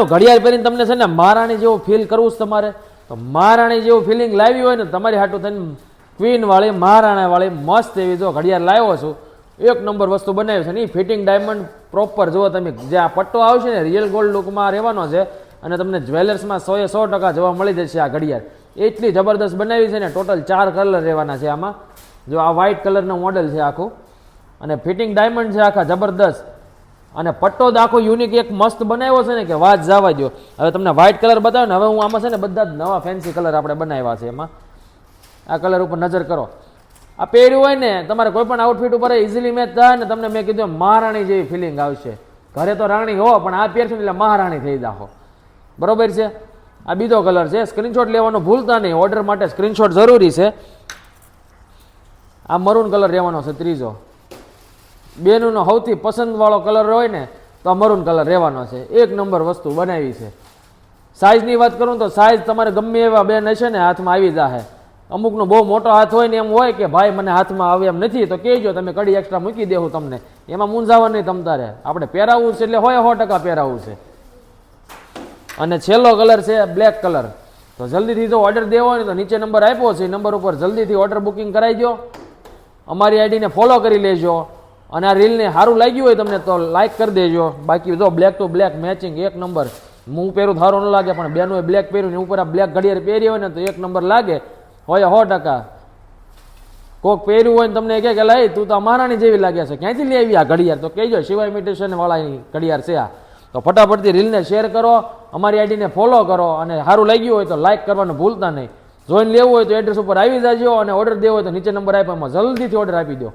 ઘડિયાળ પહેરીને તમને છે ને મહારાણી જેવું ફીલ કરવું છે તમારે, તો મહારાણી જેવું ફિલિંગ લાવી હોય ને તમારી હાટું થઈને ક્વીન વાળી મહારાણા વાળી મસ્ત એવી જો ઘડિયાળ લાવ્યો છું. એક નંબર વસ્તુ બનાવી છે ને ફિટિંગ ડાયમંડ પ્રોપર જુઓ તમે, જે આ પટ્ટો આવશે ને રિયલ ગોલ્ડ લુકમાં રહેવાનો છે અને તમને જ્વેલર્સમાં 100% જોવા મળી જશે. આ ઘડિયાળ એટલી જબરદસ્ત બનાવી છે ને, ટોટલ 4 કલર રહેવાના છે આમાં. જો આ વ્હાઇટ કલરનું મોડેલ છે આખું અને ફિટિંગ ડાયમંડ છે આખા જબરદસ્ત, અને પટ્ટો જ આખો યુનિક એક મસ્ત બનાવ્યો છે ને કે વાત જવા દો. હવે તમને વ્હાઇટ કલર બતાવ્યો ને, હવે હું આમાં છે ને બધા જ નવા ફેન્સી કલર આપણે બનાવ્યા છે. એમાં આ કલર ઉપર નજર કરો, આ પહેર્યું હોય ને તમારે કોઈ પણ આઉટફિટ ઉપર ઇઝીલી મેચ થાય ને, તમને મેં કીધું મહારાણી જેવી ફિલિંગ આવશે. ઘરે તો રાણી હો પણ આ પહેરશો ને એટલે મહારાણી થઈ જાઓ, બરોબર છે. આ બીજો કલર છે, સ્ક્રીનશોટ લેવાનું ભૂલતા નહીં, ઓર્ડર માટે સ્ક્રીનશોટ જરૂરી છે. આ મરૂન કલર રહેવાનો છે ત્રીજો, બેનનો સૌથી પસંદ વાળો કલર હોય ને તો આ મરૂન કલર રહેવાનો છે. એક નંબર વસ્તુ બનાવી છે. સાઇઝની વાત કરું તો સાઇઝ તમારે ગમે એવા બેન હશે ને હાથમાં આવી જશે. અમુકનો બહુ મોટો હાથ હોય ને એમ હોય કે ભાઈ મને હાથમાં આવે એમ નથી તો કહેજો, તમે કડી એક્સ્ટ્રા મૂકી દેવું તમને, એમાં મૂંઝાવા નહીં તમતારે. આપણે પહેરાવવું છે એટલે 100% પહેરાવવું છે. અને છેલ્લો કલર છે બ્લેક કલર. તો જલ્દીથી જો ઓર્ડર દેવો હોય ને તો નીચે નંબર આપ્યો છે, નંબર ઉપર જલ્દીથી ઓર્ડર બુકિંગ કરાવી દો, અમારી આઈડીને ફોલો કરી લેજો. અને આ રીલને સારું લાગ્યું હોય તમને તો લાઇક કરી દેજો. બાકી જો બ્લેક ટુ બ્લેક મેચિંગ એક નંબર. હું પહેરું સારું ન લાગે પણ બેનોએ બ્લેક પહેર્યું ને ઉપર આ બ્લેક ઘડિયાળ પહેરી હોય ને તો એક નંબર લાગે હોય 100%. કોક પહેર્યું હોય ને તમને કે લાઈ તું તો મહારાણી જેવી લાગે છે, ક્યાંથી લઈ આવી આ ઘડિયાળ, તો કહેજો શિવાય ઇમિટેશન વાળાની ઘડિયાળ છે આ. તો ફટાફટથી રીલને શેર કરો, અમારી આઈડીને ફોલો કરો અને સારું લાગ્યું હોય તો લાઇક કરવાનું ભૂલતા નહીં. જોઈને લેવું હોય તો એડ્રેસ ઉપર આવી જાજો અને ઓર્ડર દેવો હોય તો નીચે નંબર આપ્યો, જલ્દીથી ઓર્ડર આપી દો.